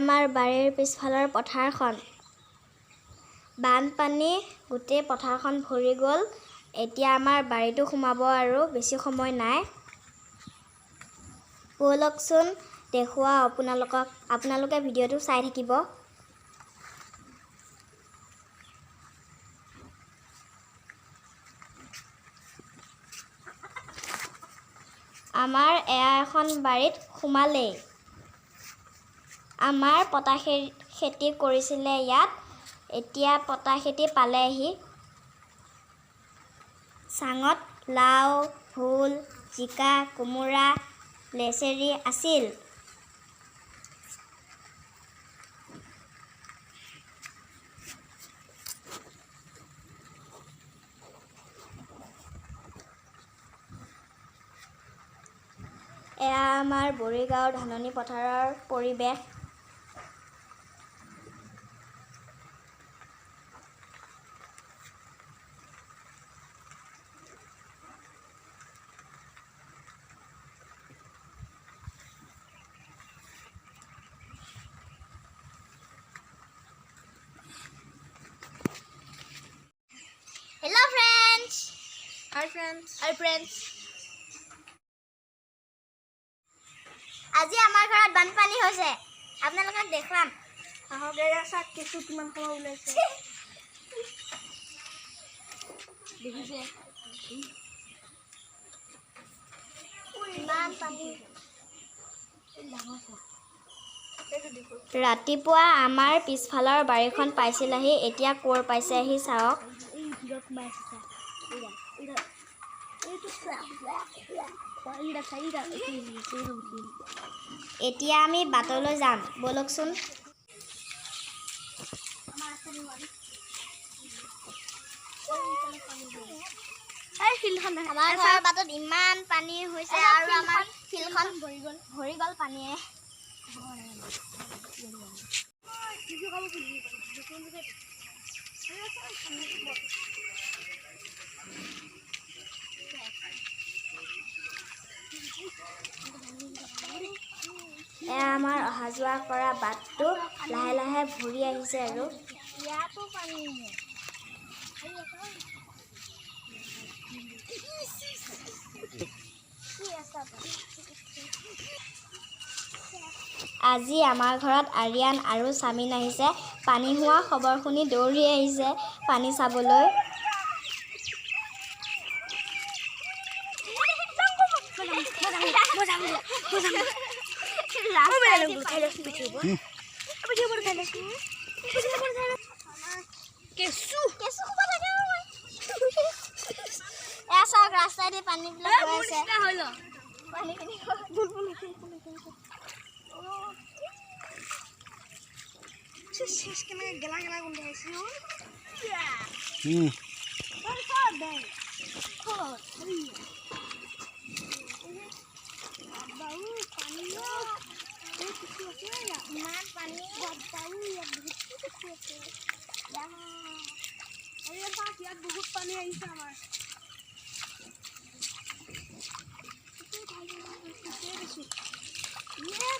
আমাৰ বাৰীৰ পিছফালৰ পথাৰখন। বানপানী গোটেই পথাৰখন ভৰি গ'ল। এতিয়া আমাৰ বাৰীতো সোমাব আৰু বেছি সময় নাই। ব'লকচোন দেখুৱাও আপোনালোকে ভিডিঅ'টো চাই থাকিব। আমাৰ এয়া এখন বাৰীত সোমালেই। আমাৰ পতা খেতি কৰিছিলে ইয়াত। এতিয়া পতা খেতি পালেহি। চাঙত লাও, ভোল, জিকা, কোমোৰা, লেছেৰি আছিল। এয়া আমাৰ বৰিগাঁৱৰ ধাননি পথাৰৰ পৰিৱেশ। Hello friends. Hi friends. Hi friends. আজি আমাৰ ঘৰত বানপানী হৈছে। আপোনালোকক দেখুৱাম। আহগেয়া চাক কেঁচু কিমান সময় ওলাইছে। দেখিছে ইমান পানী। ৰাতিপুৱা আমাৰ পিছফালৰ বাৰীখন পাইছিলেহি। এতিয়া ক'ৰ পাইছেহি চাওক। এতিয়া আমি বাটলৈ যাম। ব'লকচোন। আমাৰ ঘৰৰ বাটত ইমান পানী হৈছে আৰু আমাৰ ফিল্ডখন ভৰি গ'ল পানীয়ে। এয়া আমাৰ অহা যোৱা কৰা বাটটো লাহে লাহে ভৰি আহিছে আৰু ইয়াতো পানী। আজি আমাৰ ঘৰত আৰিয়ান আৰু চামিন আহিছে। পানী হোৱা খবৰ শুনি দৌৰি আহিছে পানী চাবলৈ। চাওক ৰাস্তাইদি পানীবিলাক গৈ আছে। বহুত পানী আহিছে আমাৰ।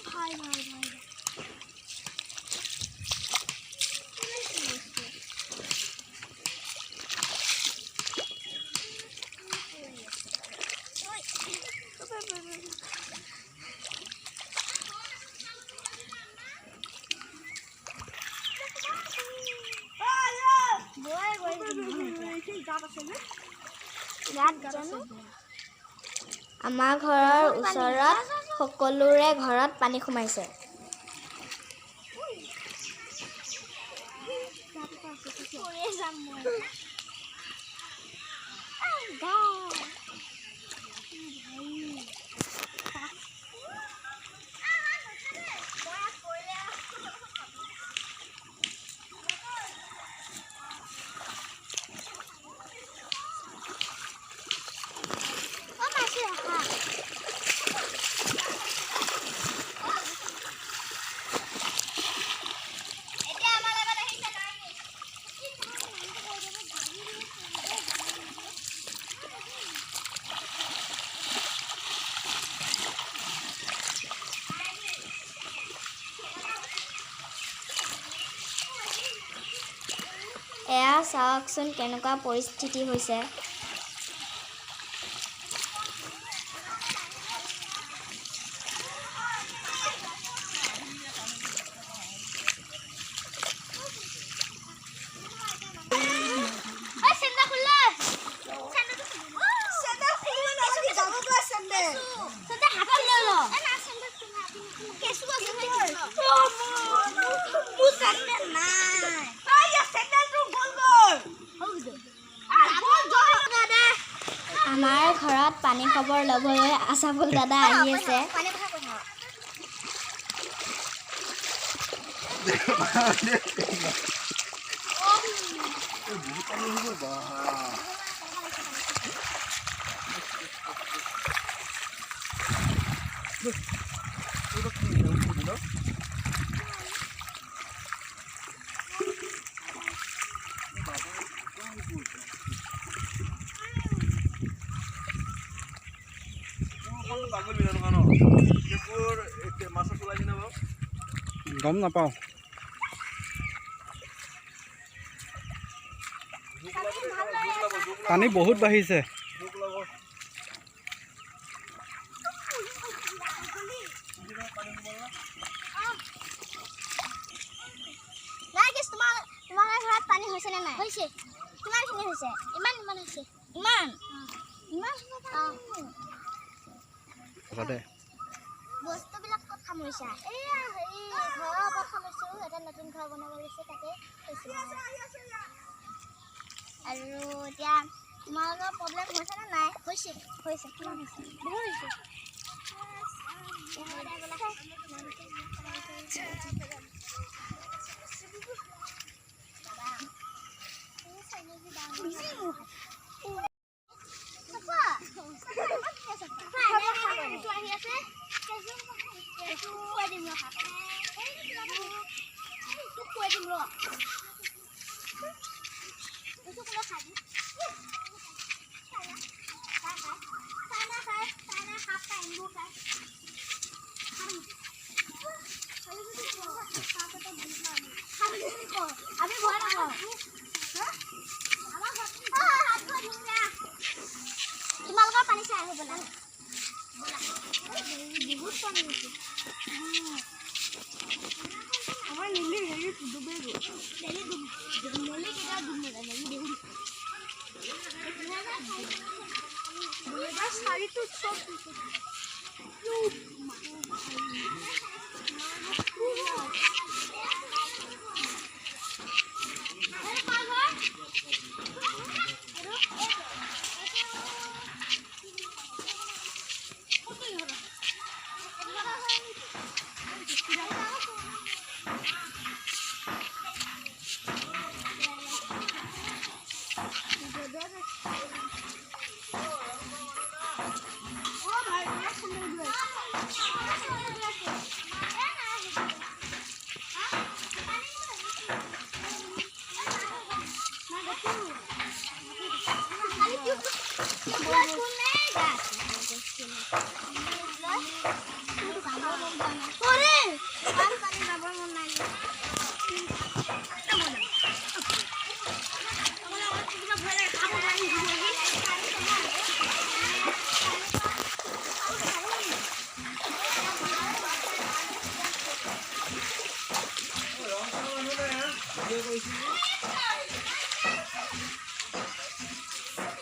ভাই আমাৰ ঘৰৰ ওচৰত সকলোৰে ঘৰত পানী সোমাইছে। চাওকচোন কেনেকুৱা পৰিস্থিতি হৈছে। আমাৰ ঘৰত পানী খবৰ ল'বলৈ আছাফুল দাদা আহি আছে। গম নাপাওঁ। পানী বহুত বাঢ়িছে। তোমাৰ ঘৰত পানী হৈছে নে নাই? হৈছে। কিমানখিনি হৈছে? ইমান হৈছে। ইমান বস্তুবিলাক ক'ত সামৰিছা? এয়া হেৰি ঘৰৰ ওপৰত সামৰিছোঁ। এটা নতুন ঘৰ বনাব লৈছে তাতে থৈছোঁ। আৰু এতিয়া তোমালোকৰ প্ৰব্লেম হৈছে নে নাই? হৈছে। কিমান হৈছে? বহুত হৈছে। তোমালোকৰ পানী চাই আহিব লাগে। বহুত পানী হৈছে। আমাৰ নেলি হেৰি ডুবে গ'ল। নেলি কেইটা ডুব নাযায়। শাড়ীটো চব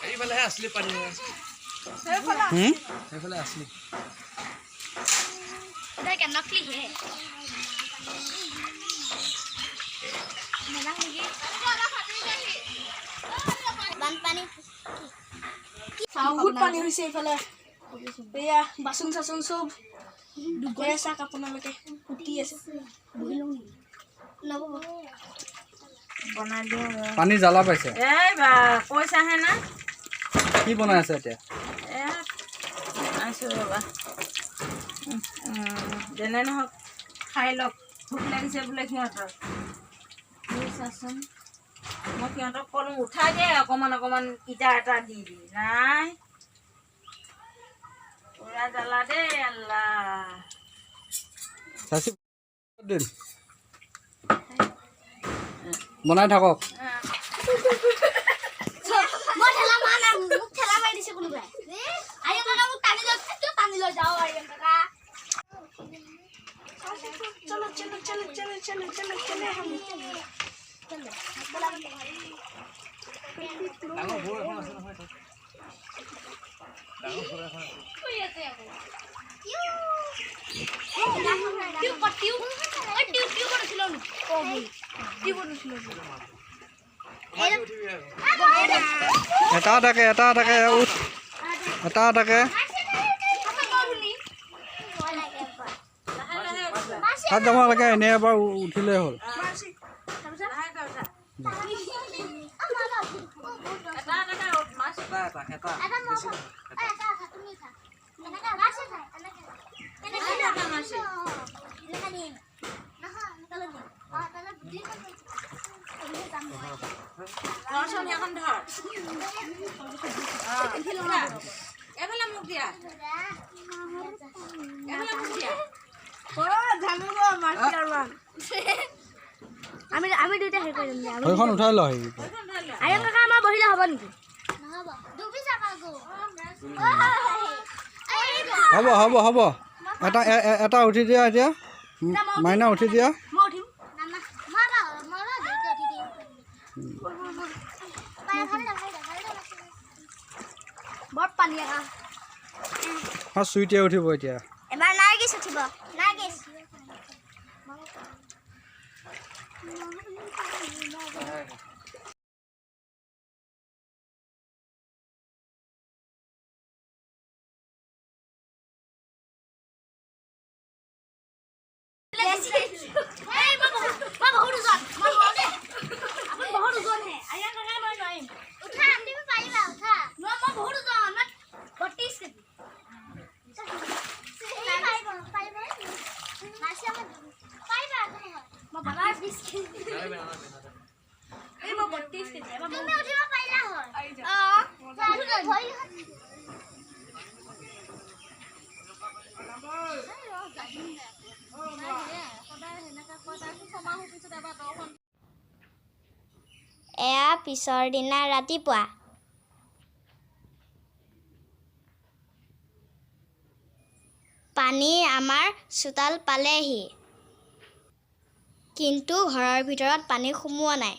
এইফালে আসলি পানী সেইফালে আসলি नकली है बानपानी বহুত পানী হৈছে এইফালে। এয়া বাচন চাচন চব ডুবাই আছে। আপোনালোকে উঠি আছে। বনাই দিওঁ পানী জ্বালা পাইছে। এই বা পইচাহে না কি বনাই আছে এতিয়া? আছোঁ ৰ'বা যেনে নহওক খাই লওক। ভোক লাগিছে বোলে সিহঁতৰ। চাচোন মই সিহঁতক ক'লোঁ উঠাই দে অকণমান ইটা এটা দি নাই। পুৰা জ্বালা দেই আল্লাহ। বনাই থাকক। মই ঠেলা মাৰা নাই, মোক ঠেলা মাৰি দিছে কোনোবাই। আইয়া কাকা মোক টানি লৈ যাওঁ আইয়া কাকা। चलो चलो चलो चलो चलो चलो चले हम এটা এটাকে উঠ এটাকে তাত যাব লাগে এনেই এবাৰ উঠিলেই হ'ল এখন ধৰ এফালে মোক দিয়া এফালে মোক দিয়া আমি দুইটা হেৰি কৰিম দিয়া। সেইখন উঠাই ল আইয়া কাকা আমাৰ বহিলে হ'ব নেকি? হ'ব এটা উঠি দিয়া এতিয়া মাইনা উঠি দিয়া মই উঠিম। বৰ পানী চুইটিয়ে উঠিব এতিয়া এবাৰ নাৰ্গিছ উঠিব নাৰ্গিছ এয়া পিছৰ দিনা ৰাতিপুৱা পানী আমাৰ চোতাল পালেহি কিন্তু ঘৰৰ ভিতৰত পানী সোমোৱা নাই।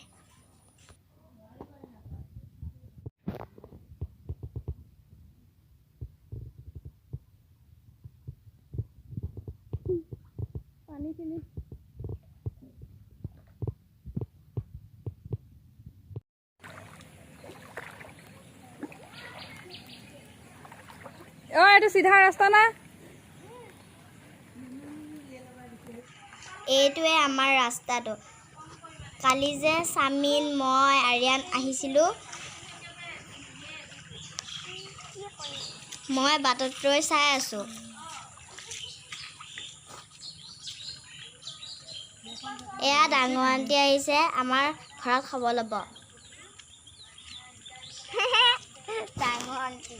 এইটো চিধা ৰাস্তা না এইটোৱে আমাৰ ৰাস্তাটো। কালি যে চামিন মই আৰিয়ান আহিছিলোঁ মই বাটত ৰৈ চাই আছোঁ। এয়া ডাঙৰ আণ্টি আহিছে আমাৰ ঘৰত খবৰ ল'ব। ডাঙৰ আণ্টি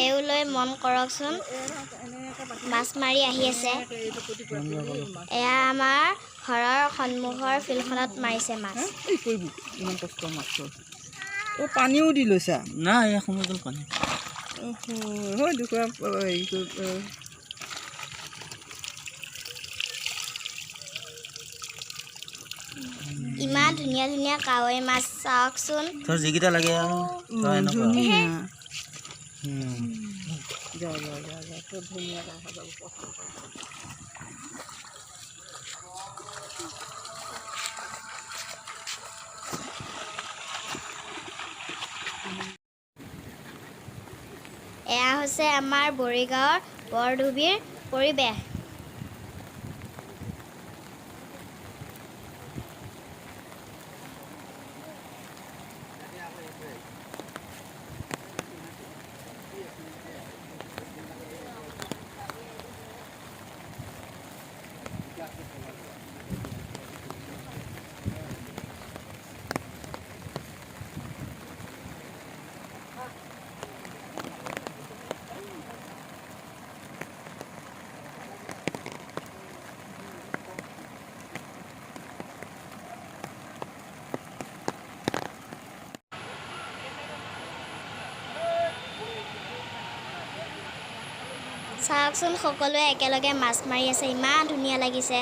এওলৈ মন কৰকচোন মাছ মাৰি আহি আছে। এয়া আমাৰ ঘৰৰ সন্মুখৰ ফিল্ডখনত মাৰিছে মাছ। ইমান কষ্ট মাছ পানীও দি লৈছা নাই সময় গ'ল পানী হয় ইমান ধুনীয়া ধুনীয়া কাৱৈ মাছ চাওকচোন। তোৰ যিকেইটা লাগে আৰু এয়া হৈছে আমাৰ বৰিগাঁৱৰ বৰডুবিৰ পৰিৱেশ। চাওকচোন সকলোৱে একেলগে মাছ মাৰি আছে, ইমান ধুনীয়া লাগিছে।